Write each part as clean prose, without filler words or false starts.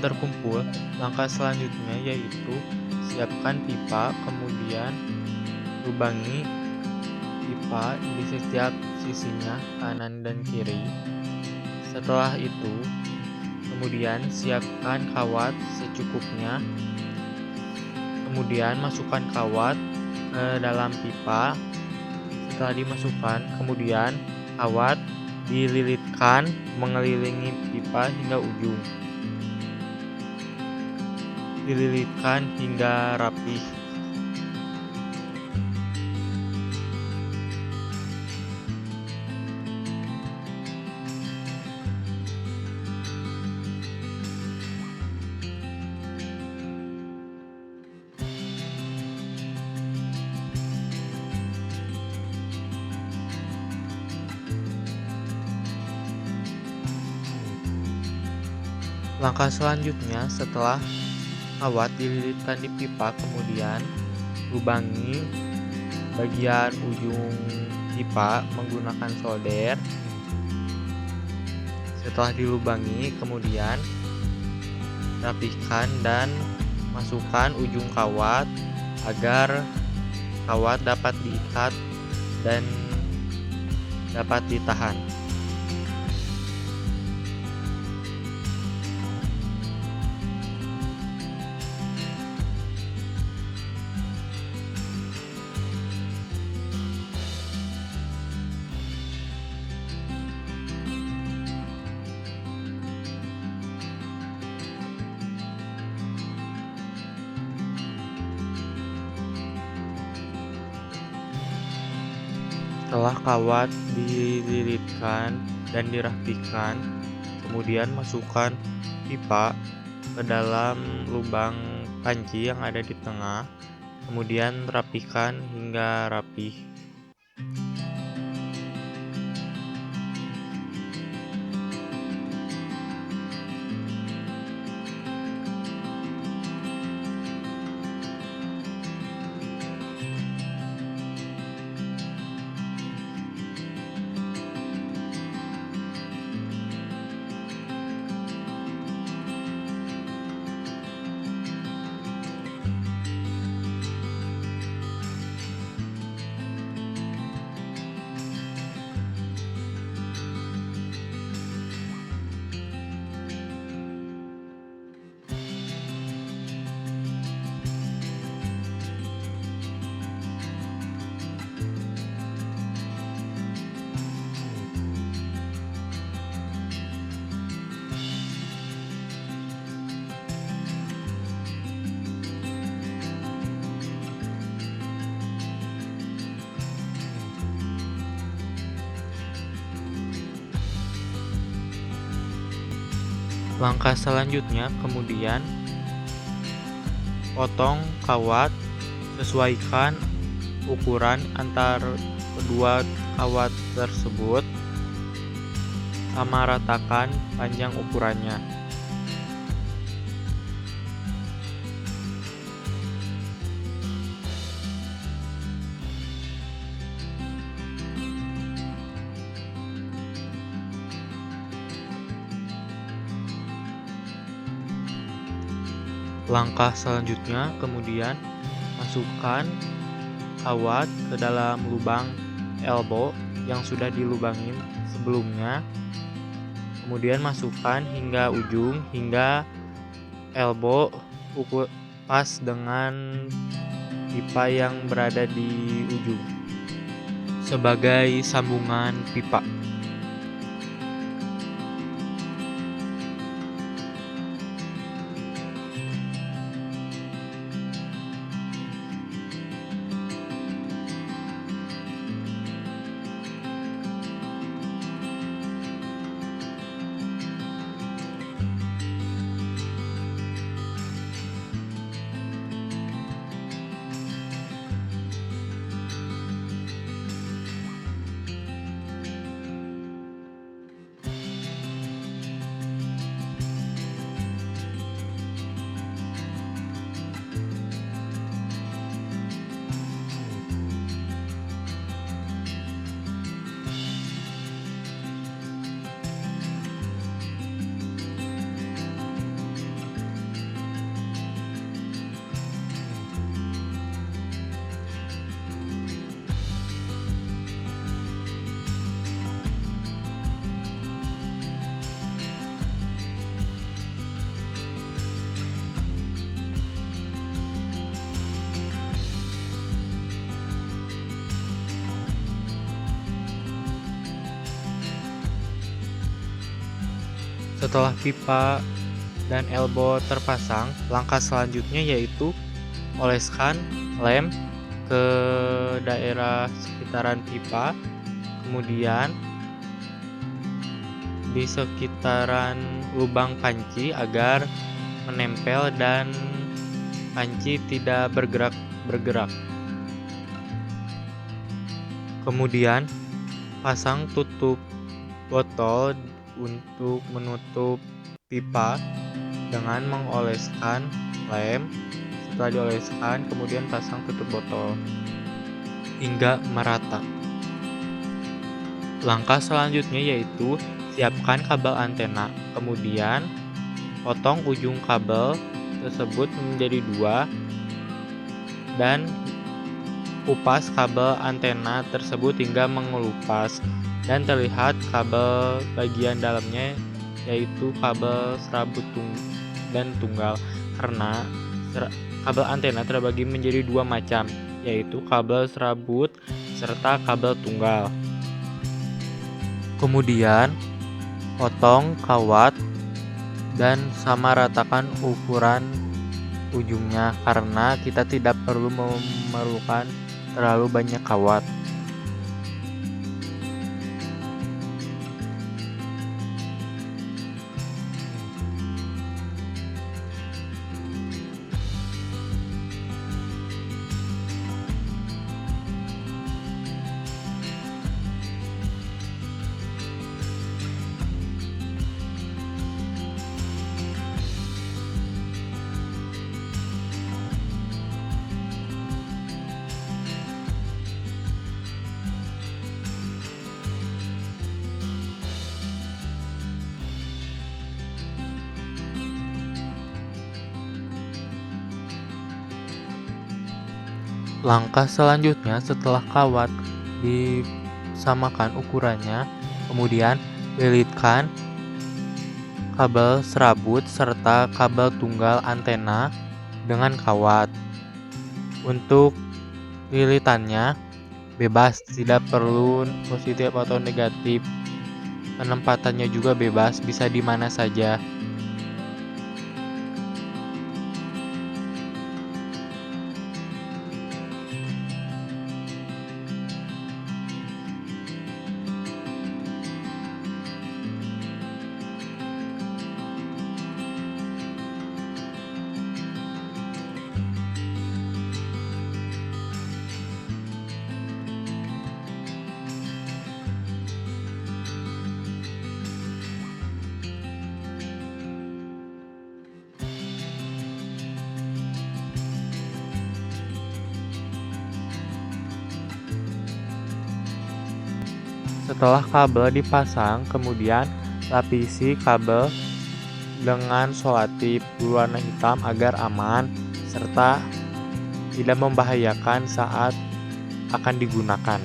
terkumpul, langkah selanjutnya yaitu siapkan pipa, kemudian lubangi pipa di setiap sisinya, kanan dan kiri. Setelah itu, kemudian siapkan kawat secukupnya. Kemudian masukkan kawat ke dalam pipa. Setelah dimasukkan, kemudian kawat dililitkan mengelilingi pipa hingga ujung. Dililitkan hingga rapih. Langkah selanjutnya setelah kawat dililitkan di pipa, kemudian lubangi bagian ujung pipa menggunakan solder. Setelah dilubangi, kemudian rapihkan dan masukkan ujung kawat agar kawat dapat diikat dan dapat ditahan. Setelah kawat dililitkan dan dirapikan, kemudian masukkan pipa ke dalam lubang panci yang ada di tengah, kemudian rapikan hingga rapih. Langkah selanjutnya kemudian potong kawat, sesuaikan ukuran antar kedua kawat tersebut, sama ratakan panjang ukurannya. Langkah selanjutnya kemudian masukkan kawat ke dalam lubang elbow yang sudah dilubangin sebelumnya. Kemudian masukkan hingga ujung, hingga elbow pas dengan pipa yang berada di ujung sebagai sambungan pipa. Setelah pipa dan elbow terpasang, langkah selanjutnya yaitu oleskan lem ke daerah sekitaran pipa, kemudian di sekitaran lubang panci agar menempel dan panci tidak bergerak. Kemudian pasang tutup botol untuk menutup pipa dengan mengoleskan lem. Setelah dioleskan, kemudian pasang tutup botol hingga merata. Langkah selanjutnya yaitu siapkan kabel antena. Kemudian potong ujung kabel tersebut menjadi 2 dan kupas kabel antena tersebut hingga mengelupas dan terlihat kabel bagian dalamnya yaitu kabel serabut dan tunggal, karena kabel antena terbagi menjadi 2 macam, yaitu kabel serabut serta kabel tunggal. Kemudian potong kawat dan sama ratakan ukuran ujungnya, karena kita tidak perlu memerlukan terlalu banyak kawat. Langkah selanjutnya setelah kawat disamakan ukurannya, kemudian lilitkan kabel serabut serta kabel tunggal antena dengan kawat. Untuk lilitannya bebas, tidak perlu positif atau negatif. Penempatannya juga bebas, bisa di mana saja. Setelah kabel dipasang, kemudian lapisi kabel dengan selotip berwarna hitam agar aman serta tidak membahayakan saat akan digunakan.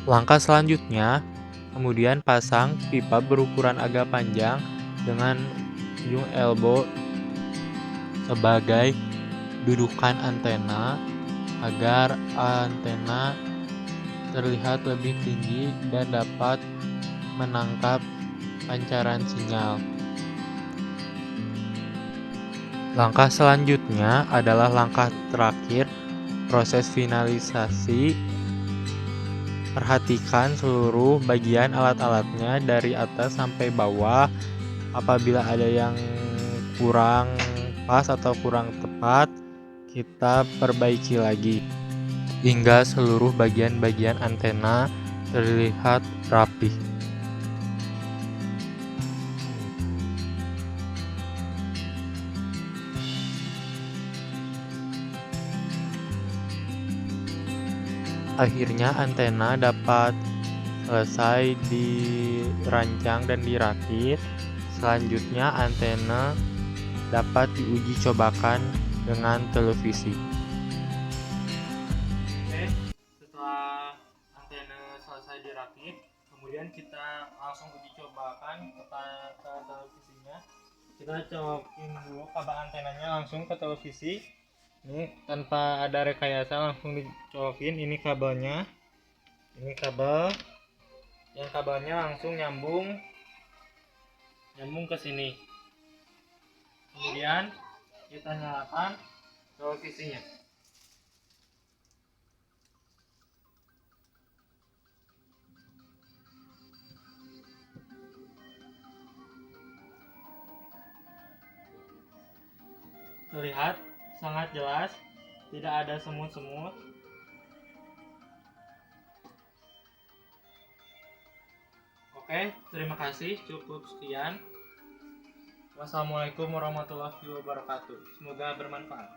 Langkah selanjutnya, kemudian pasang pipa berukuran agak panjang dengan ujung elbow sebagai dudukan antena agar antena terlihat lebih tinggi dan dapat menangkap pancaran sinyal. Langkah selanjutnya adalah langkah terakhir, proses finalisasi. Perhatikan seluruh bagian alat-alatnya dari atas sampai bawah. Apabila ada yang kurang pas atau kurang tepat, kita perbaiki lagi. hingga seluruh bagian-bagian antena terlihat rapih. Akhirnya antena dapat selesai dirancang dan dirakit. Selanjutnya antena dapat diuji cobakan dengan televisi. Oke, setelah antena selesai dirakit, kemudian kita langsung uji cobakan ke televisinya. Kita colokin dulu kabel antenanya langsung ke televisi. Ini tanpa ada rekayasa, langsung dicolokin. Ini kabelnya, ini kabel, yang kabelnya langsung nyambung ke sini. Kemudian kita nyalakan televisinya. Terlihat sangat jelas, tidak ada semut-semut. Oke, terima kasih. Cukup sekian. Wassalamualaikum warahmatullahi wabarakatuh. Semoga bermanfaat.